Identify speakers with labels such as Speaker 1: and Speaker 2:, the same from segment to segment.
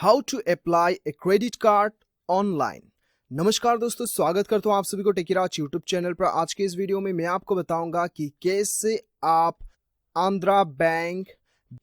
Speaker 1: How to apply a credit card online. नमस्कार दोस्तों, स्वागत करता हूं आप सभी को टेकीराज यूट्यूब चैनल पर। आज के इस वीडियो में मैं आपको बताऊंगा कि कैसे आप आंध्रा बैंक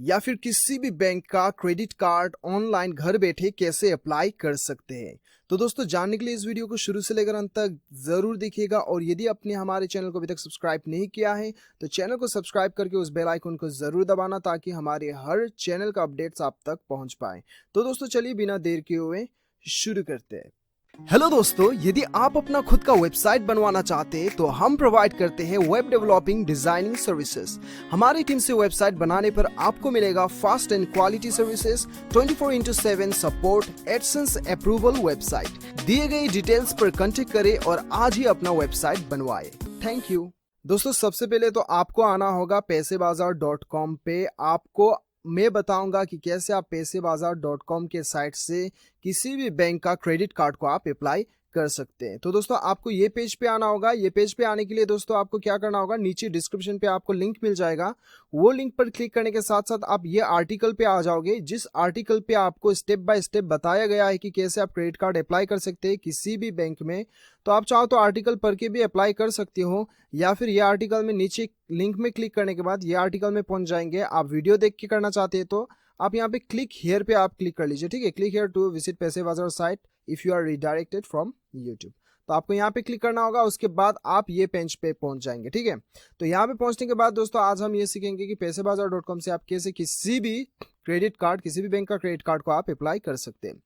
Speaker 1: या फिर किसी भी बैंक का क्रेडिट कार्ड ऑनलाइन घर बैठे कैसे अप्लाई कर सकते हैं। तो दोस्तों, जानने के लिए इस वीडियो को शुरू से लेकर अंत तक जरूर देखिएगा और यदि आपने हमारे चैनल को अभी तक सब्सक्राइब नहीं किया है तो चैनल को सब्सक्राइब करके उस बेल आइकन को जरूर दबाना ताकि हमारे हर चैनल का अपडेट्स आप तक पहुंच पाए। तो दोस्तों चलिए बिना देर किए हुए शुरू करते हैं। हेलो दोस्तों, यदि आप अपना खुद का वेबसाइट बनवाना चाहते हैं तो हम प्रोवाइड करते हैं वेब डेवलपिंग डिजाइनिंग सर्विसेज। हमारी टीम से वेबसाइट बनाने पर आपको मिलेगा fast and quality services, 24/7 support, AdSense approval. Website दिए गए डिटेल्स पर कांटेक्ट करें और आज ही अपना वेबसाइट बनवाएं। Thank you. दोस्तों, सबसे पहले तो आपको आना होगा पैसेबाजार.com पे। आपको मैं बताऊंगा कि कैसे आप पैसेबाजार.com के साइट से किसी भी बैंक का क्रेडिट कार्ड को आप अप्लाई कर सकते हैं। तो दोस्तों, आपको ये पेज पे आना होगा। ये पेज पे आने के लिए दोस्तों आपको क्या करना होगा, नीचे डिस्क्रिप्शन पे आपको लिंक मिल जाएगा। वो लिंक पर क्लिक करने के साथ साथ आप ये आर्टिकल पे आ जाओगे, जिस आर्टिकल पे आपको स्टेप बाय स्टेप बताया गया है कि कैसे आप क्रेडिट कार्ड अप्लाई कर सकते हैं किसी भी बैंक में। तो आप चाहो तो आर्टिकल पढ़ के भी अप्लाई कर सकते हो, या फिर ये आर्टिकल में नीचे लिंक में क्लिक करने के बाद ये आर्टिकल में पहुंच जाएंगे। आप वीडियो देख के करना चाहते हैं तो आप यहाँ पे क्लिक हियर पे आप क्लिक कर लीजिए। ठीक है, click here to visit Paisabazaar site if you are redirected from YouTube. तो आपको यहाँ पे क्लिक करना होगा, उसके बाद आप ये पेज पे पहुंच जाएंगे। ठीक है, तो यहाँ पे पहुंचने के बाद दोस्तों आज हम ये सीखेंगे कि पैसेबाजार.com से आप कैसे किसी भी क्रेडिट कार्ड, किसी भी बैंक का क्रेडिट कार्ड को आप अप्लाई कर सकते हैं।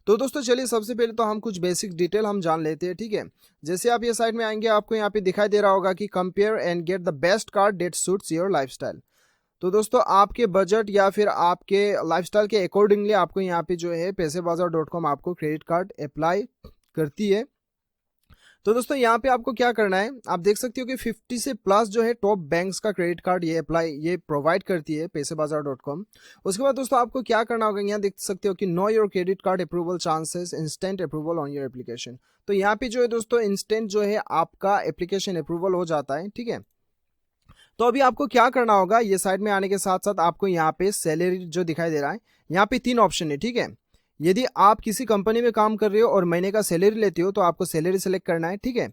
Speaker 1: तो दोस्तों चलिए, सबसे पहले तो हम कुछ बेसिक डिटेल हम जान लेते हैं। ठीक है, जैसे आप ये साइट में आएंगे आपको यहाँ पे दिखाई दे रहा होगा कि compare and get the best card that suits your lifestyle. तो दोस्तों आपके बजट या फिर आपके लाइफस्टाइल के अकॉर्डिंगली आपको यहाँ पे जो है पैसेबाजार.com आपको क्रेडिट कार्ड अप्लाई करती है। तो दोस्तों यहाँ पे आपको क्या करना है, आप देख सकते हो कि 50 से प्लस जो है टॉप बैंक्स का क्रेडिट कार्ड ये प्रोवाइड करती है पैसेबाजार.com। उसके बाद दोस्तों आपको क्या करना होगा, यहाँ देख सकते हो कि know your credit card approval chances, instant approval on your application. तो यहाँ पे जो है दोस्तों इंस्टेंट जो है आपका एप्लीकेशन अप्रूवल हो जाता है। ठीक है, तो अभी आपको क्या करना होगा, ये साइड में आने के साथ साथ आपको यहाँ पे सैलरी जो दिखाई दे रहा है, यहाँ पे 3 ऑप्शन है। ठीक है, यदि आप किसी कंपनी में काम कर रहे हो और महीने का सैलरी लेते हो तो आपको सैलरी सेलेक्ट करना है। ठीक है,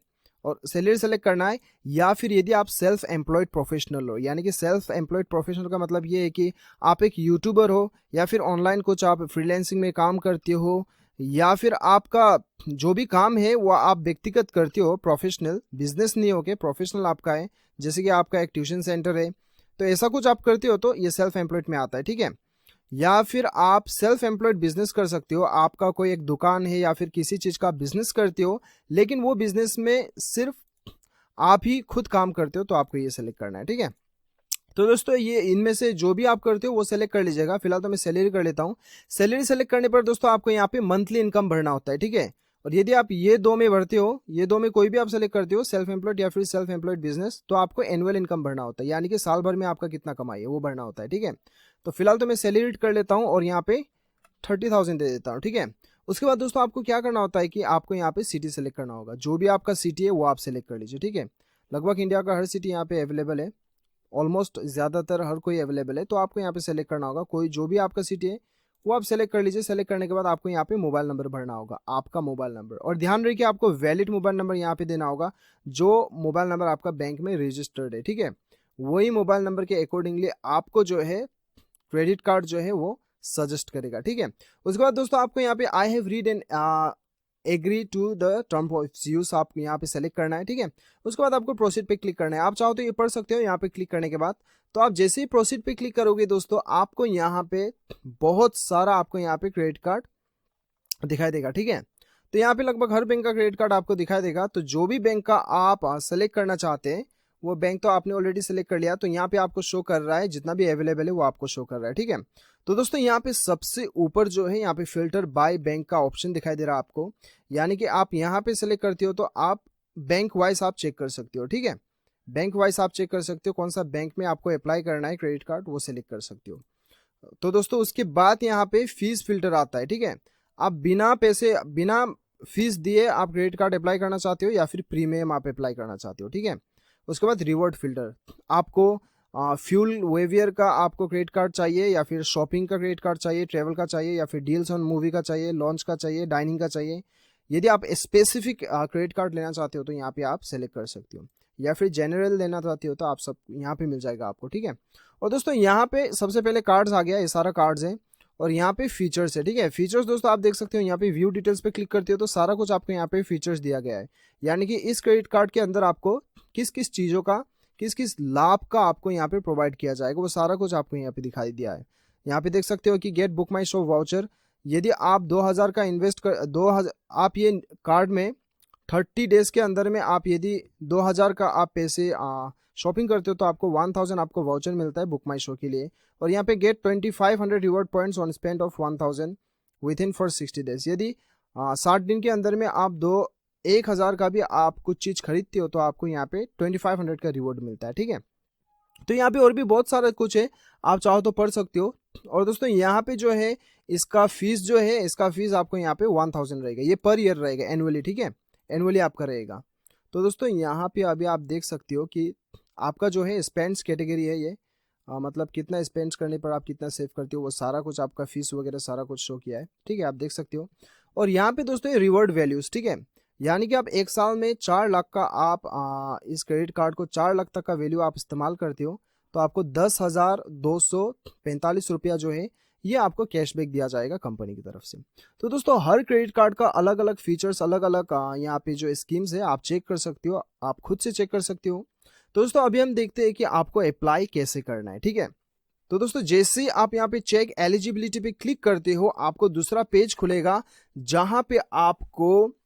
Speaker 1: और सैलरी सेलेक्ट करना है, या फिर यदि आप सेल्फ एम्प्लॉयड प्रोफेशनल हो, यानी कि सेल्फ एम्प्लॉयड प्रोफेशनल का मतलब ये है कि आप एक यूट्यूबर हो या फिर ऑनलाइन कुछ आप फ्रीलांसिंग में काम करते हो, या फिर आपका जो भी काम है वो आप व्यक्तिगत करते हो, प्रोफेशनल बिजनेस नहीं हो के प्रोफेशनल आपका है, जैसे कि आपका एक ट्यूशन सेंटर है, तो ऐसा कुछ आप करते हो तो ये सेल्फ एम्प्लॉयड में आता है। ठीक है, या फिर आप सेल्फ एम्प्लॉयड बिजनेस कर सकते हो, आपका कोई एक दुकान है या फिर किसी चीज का बिजनेस करते हो, लेकिन वो बिजनेस में सिर्फ आप ही खुद काम करते हो, तो आपको ये सेलेक्ट करना है। ठीक है, तो दोस्तों ये इनमें से जो भी आप करते हो वो सेलेक्ट कर लीजिएगा। फिलहाल तो मैं सैलरी कर लेता हूँ। सैलरी सेलेक्ट करने पर दोस्तों आपको यहाँ पे मंथली इनकम भरना होता है। ठीक है, और यदि आप ये दो में भरते हो, ये दो में कोई भी आप सेलेक्ट करते हो, सेल्फ एम्प्लॉयड या फिर सेल्फ एम्प्लॉयड बिजनेस, तो आपको एनुअल इनकम भरना होता है, यानी कि साल भर में आपका कितना कमाई है वो भरना होता है। ठीक है, तो फिलहाल तो मैं सैलरी कर लेता हूँ और यहाँ पे 30,000 दे देता हूँ। ठीक है, उसके बाद दोस्तों आपको क्या करना होता है कि आपको यहाँ पे सिटी सेलेक्ट करना होगा। जो भी आपका सिटी है वो आप सेलेक्ट कर लीजिए। ठीक है, लगभग इंडिया का हर सिटी यहाँ पे अवेलेबल है, ऑलमोस्ट ज़्यादातर हर कोई अवेलेबल है, तो आपको यहाँ पे सेलेक्ट करना होगा। कोई जो भी आपका सिटी है वो आप सेलेक्ट कर लीजिए। सेलेक्ट करने के बाद आपको यहाँ पे मोबाइल नंबर भरना होगा, आपका मोबाइल नंबर, और ध्यान रखिए आपको वैलिड मोबाइल नंबर यहाँ पे देना होगा, जो मोबाइल नंबर आपका बैंक में रजिस्टर्ड है। ठीक है, वही मोबाइल नंबर के अकॉर्डिंगली आपको जो है क्रेडिट कार्ड जो है वो सजेस्ट करेगा। ठीक है, उसके बाद दोस्तों आपको यहाँ पे I have read and agree to the term of use आपको यहाँ पे सेलेक्ट करना है। ठीक है, उसके बाद आपको प्रोसीड पे क्लिक करना है। आप चाहो तो ये पढ़ सकते हो। यहाँ पे क्लिक करने के बाद तो आप जैसे ही प्रोसीड पे क्लिक करोगे दोस्तों आपको यहाँ पे बहुत सारा आपको यहाँ पे क्रेडिट कार्ड दिखाई देगा। ठीक है, तो यहाँ पे लगभग हर बैंक का क्रेडिट कार्ड आपको दिखाई देगा। तो जो भी बैंक का आप सेलेक्ट करना चाहते हैं वो बैंक तो आपने ऑलरेडी सेलेक्ट कर लिया, तो यहाँ पे आपको शो कर रहा है, जितना भी अवेलेबल है वो आपको शो कर रहा है। ठीक है, तो दोस्तों यहाँ पे सबसे ऊपर जो है यहाँ पे फिल्टर बाय बैंक का ऑप्शन दिखाई दे रहा है आपको, यानी कि आप यहाँ पे सेलेक्ट करते हो तो आप बैंक वाइज आप चेक कर सकते हो। ठीक है, बैंक वाइज आप चेक कर सकते हो कौन सा बैंक में आपको अप्लाई करना है क्रेडिट कार्ड, वो सेलेक्ट कर सकते हो। तो दोस्तों उसके बाद यहाँ पे फीस फिल्टर आता है। ठीक है, आप बिना फीस दिए आप क्रेडिट कार्ड अप्लाई करना चाहते हो या फिर प्रीमियम आप अप्लाई करना चाहते हो। ठीक है, उसके बाद रिवॉर्ड फिल्टर, आपको फ्यूल वेवियर का आपको क्रेडिट कार्ड चाहिए, या फिर शॉपिंग का क्रेडिट कार्ड चाहिए, ट्रेवल का चाहिए, या फिर डील्स ऑन मूवी का चाहिए, लॉन्च का चाहिए, डाइनिंग का चाहिए। यदि आप स्पेसिफिक क्रेडिट कार्ड लेना चाहते हो तो यहाँ पे आप सेलेक्ट कर सकते हो, या फिर जनरल लेना चाहते हो तो आप सब यहाँ पे मिल जाएगा आपको, ठीक है। और दोस्तों यहाँ पे सबसे पहले कार्ड्स आ गया, ये सारा कार्ड्स है, और यहाँ पे फीचर्स है, ठीक है। फीचर्स दोस्तों आप देख सकते हो, यहाँ पे व्यू डिटेल्स पे क्लिक करते हो तो सारा कुछ आपको यहाँ पे फीचर्स दिया गया है, यानी कि इस क्रेडिट कार्ड के अंदर आपको किस किस चीज़ों का, किस किस लाभ का आपको यहाँ पे प्रोवाइड किया जाएगा, वो सारा कुछ आपको यहाँ पे दिखाई दिया है। यहाँ पे देख सकते हो कि गेट बुक माई शो वाउचर, यदि आप 2000 का इन्वेस्ट कर 2000 आप ये कार्ड में 30 डेज के अंदर में आप यदि 2000 का आप पैसे शॉपिंग करते हो तो आपको 1000 आपको वाउचर मिलता है बुक माई शो के लिए। और यहाँ पे get 2500 reward points on spend of 1000 within for 60 days, यदि 60 दिन के अंदर में आप 1000 का भी आप कुछ चीज़ खरीदते हो तो आपको यहाँ पे 2500 का रिवॉर्ड मिलता है, ठीक है। तो यहाँ पे और भी बहुत सारा कुछ है, आप चाहो तो पढ़ सकते हो। और दोस्तों यहाँ पे जो है इसका फीस जो है, इसका फीस आपको यहाँ पे 1000 रहेगा, ये पर ईयर रहेगा, एनुअली, ठीक है, एनुअली आपका रहेगा। तो दोस्तों यहाँ पे अभी आप देख सकते हो कि आपका जो है स्पेंड्स कैटेगरी है ये, मतलब कितना स्पेंड्स करने पर आप कितना सेव करते हो, वो सारा कुछ आपका फीस वगैरह सारा कुछ शो किया है, ठीक है, आप देख सकते हो। और यहाँ पे दोस्तों ये रिवॉर्ड वैल्यूज, ठीक है, यानी कि आप एक साल में 4 लाख का आप इस क्रेडिट कार्ड को 4 लाख तक का वैल्यू आप इस्तेमाल करते हो तो आपको 10,245 रुपया जो है ये आपको कैशबैक दिया जाएगा कंपनी की तरफ से। तो दोस्तों हर क्रेडिट कार्ड का अलग अलग फीचर्स, अलग अलग यहाँ पे जो स्कीम्स है आप चेक कर सकते हो, आप खुद से चेक कर सकते हो। तो दोस्तों अभी हम देखते हैं कि आपको अप्लाई कैसे करना है, ठीक है। तो दोस्तों जैसे ही आप यहाँ पे चेक एलिजिबिलिटी पे क्लिक करते हो आपको दूसरा पेज खुलेगा जहां पे आपको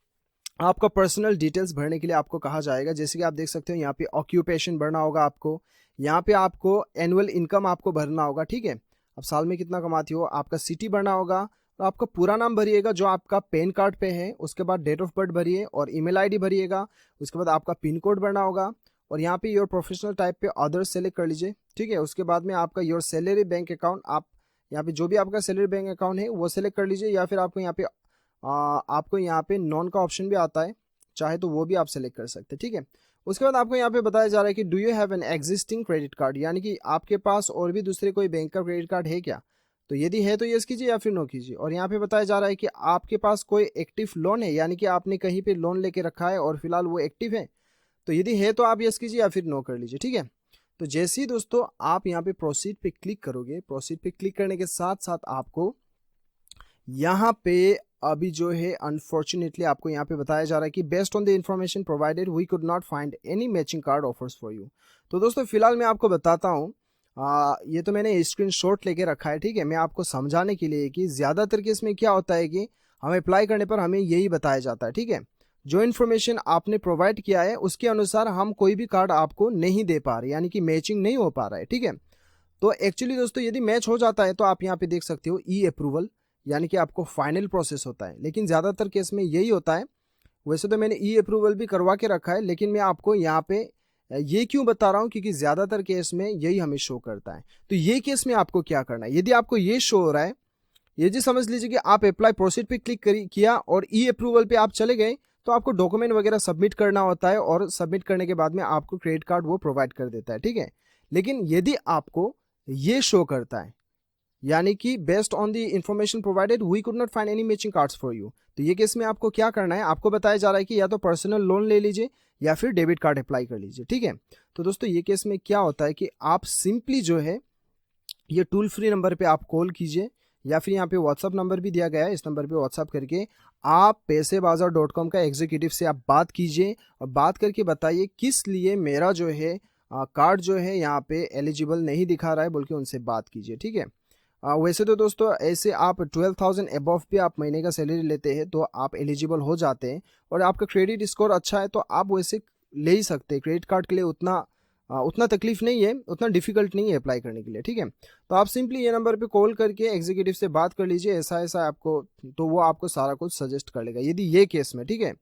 Speaker 1: आपका पर्सनल डिटेल्स भरने के लिए आपको कहा जाएगा। जैसे कि आप देख सकते हो यहाँ पे ऑक्यूपेशन भरना होगा आपको, यहाँ पे आपको एनुअल इनकम आपको भरना होगा, ठीक है, अब साल में कितना कमाती हो, आपका सिटी भरना होगा, तो आपका पूरा नाम भरिएगा जो आपका पैन कार्ड पे है, उसके बाद डेट ऑफ बर्थ भरिए और ईमेल आईडी भरिएगा, उसके बाद आपका पिन कोड भरना होगा, और यहाँ पे योर प्रोफेशनल टाइप पे अदर्स सेलेक्ट कर लीजिए, ठीक है। उसके बाद में आपका योर सैलरी बैंक अकाउंट, आप यहाँ पे जो भी आपका सैलरी बैंक अकाउंट है वो सेलेक्ट कर लीजिए, या फिर आपको यहाँ पे नॉन का ऑप्शन भी आता है, चाहे तो वो भी आप सेलेक्ट कर सकते हैं, ठीक है। उसके बाद आपको यहाँ पे बताया जा रहा है कि do you have an existing credit card, यानी कि आपके पास और भी दूसरे कोई बैंक का क्रेडिट कार्ड है क्या, तो यदि है तो यस कीजिए या फिर नो कीजिए। और यहाँ पे बताया जा रहा है कि आपके पास कोई एक्टिव लोन है, यानी कि आपने कहीं पे लोन लेके रखा है और फिलहाल वो एक्टिव है, तो यदि है तो आप यस कीजिए या फिर नो कर लीजिए, ठीक है। तो जैसे ही दोस्तों आप यहाँ पे प्रोसीड पे क्लिक करोगे, प्रोसीड पे क्लिक करने के साथ साथ आपको यहाँ पे अभी जो है अनफॉर्चुनेटली आपको यहाँ पे बताया जा रहा है कि based on the information provided we could not find any matching card offers for you. तो दोस्तों फिलहाल मैं आपको बताता हूँ, ये तो मैंने स्क्रीनशॉट लेके रखा है, ठीक है, मैं आपको समझाने के लिए कि ज़्यादातर केस में क्या होता है कि हमें अप्लाई करने पर हमें यही बताया जाता है, ठीक है, जो इन्फॉर्मेशन आपने प्रोवाइड किया है उसके अनुसार हम कोई भी कार्ड आपको नहीं दे पा रहे, यानी कि मैचिंग नहीं हो पा रहा है, ठीक है। तो एक्चुअली दोस्तों यदि मैच हो जाता है तो आप यहाँ पे देख सकते हो ई अप्रूवल, यानी कि आपको फाइनल प्रोसेस होता है, लेकिन ज़्यादातर केस में यही होता है। वैसे तो मैंने ई अप्रूवल भी करवा के रखा है, लेकिन मैं आपको यहाँ पे ये क्यों बता रहा हूँ, क्योंकि ज़्यादातर केस में यही हमें शो करता है। तो ये केस में आपको क्या करना है, यदि आपको ये शो हो रहा है, ये जी समझ लीजिए कि आप अप्लाई प्रोसीड पे क्लिक किया और ई अप्रूवल पे आप चले गए, तो आपको डॉक्यूमेंट वगैरह सबमिट करना होता है, और सबमिट करने के बाद में आपको क्रेडिट कार्ड वो प्रोवाइड कर देता है, ठीक है। लेकिन यदि आपको ये शो करता है, यानी कि based on the information provided we could not find any matching cards for you, तो ये केस में आपको क्या करना है, आपको बताया जा रहा है कि या तो पर्सनल लोन ले लीजिए या फिर डेबिट कार्ड अप्लाई कर लीजिए, ठीक है। तो दोस्तों ये केस में क्या होता है कि आप सिंपली जो है ये टोल फ्री नंबर पे आप कॉल कीजिए, या फिर यहाँ पे व्हाट्सअप नंबर भी दिया गया है, इस नंबर पे व्हाट्सअप करके आप पैसेबाजार.com का एग्जीक्यूटिव से आप बात कीजिए और बात करके बताइए किस लिए मेरा जो है कार्ड जो है यहाँ पे एलिजिबल नहीं दिखा रहा है, बोल के उनसे बात कीजिए, ठीक है। वैसे तो दोस्तों ऐसे आप 12,000 अबव भी आप महीने का सैलरी लेते हैं तो आप एलिजिबल हो जाते हैं, और आपका क्रेडिट स्कोर अच्छा है तो आप वैसे ले ही सकते हैं क्रेडिट कार्ड के लिए, उतना तकलीफ नहीं है, उतना डिफिकल्ट नहीं है अप्लाई करने के लिए, ठीक है। तो आप सिंपली ये नंबर पे कॉल करके एग्जीक्यूटिव से बात कर लीजिए, ऐसा ऐसा आपको, तो वो आपको सारा कुछ सजेस्ट कर लेगा यदि ये केस में, ठीक है।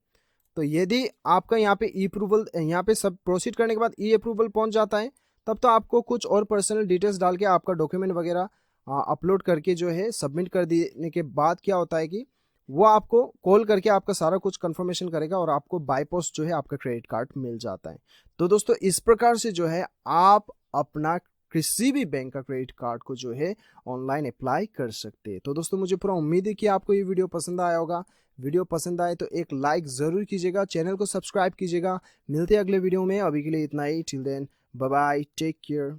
Speaker 1: तो यदि आपका यहाँ पे ई अप्रूवल, यहाँ पे सब प्रोसीड करने के बाद ई अप्रूवल पहुँच जाता है, तब तो आपको कुछ और पर्सनल डिटेल्स डाल के आपका डॉक्यूमेंट वगैरह अपलोड करके जो है सबमिट कर देने के बाद क्या होता है कि वो आपको कॉल करके आपका सारा कुछ कंफर्मेशन करेगा और आपको बाय पोस्ट जो है आपका क्रेडिट कार्ड मिल जाता है। तो दोस्तों इस प्रकार से जो है आप अपना किसी भी बैंक का क्रेडिट कार्ड को जो है ऑनलाइन अप्लाई कर सकते हैं। तो दोस्तों मुझे पूरा उम्मीद है कि आपको ये वीडियो पसंद आया होगा। वीडियो पसंद आए तो एक लाइक ज़रूर कीजिएगा, चैनल को सब्सक्राइब कीजिएगा। मिलते हैं अगले वीडियो में, अभी के लिए इतना ही। Till then bye bye, take care.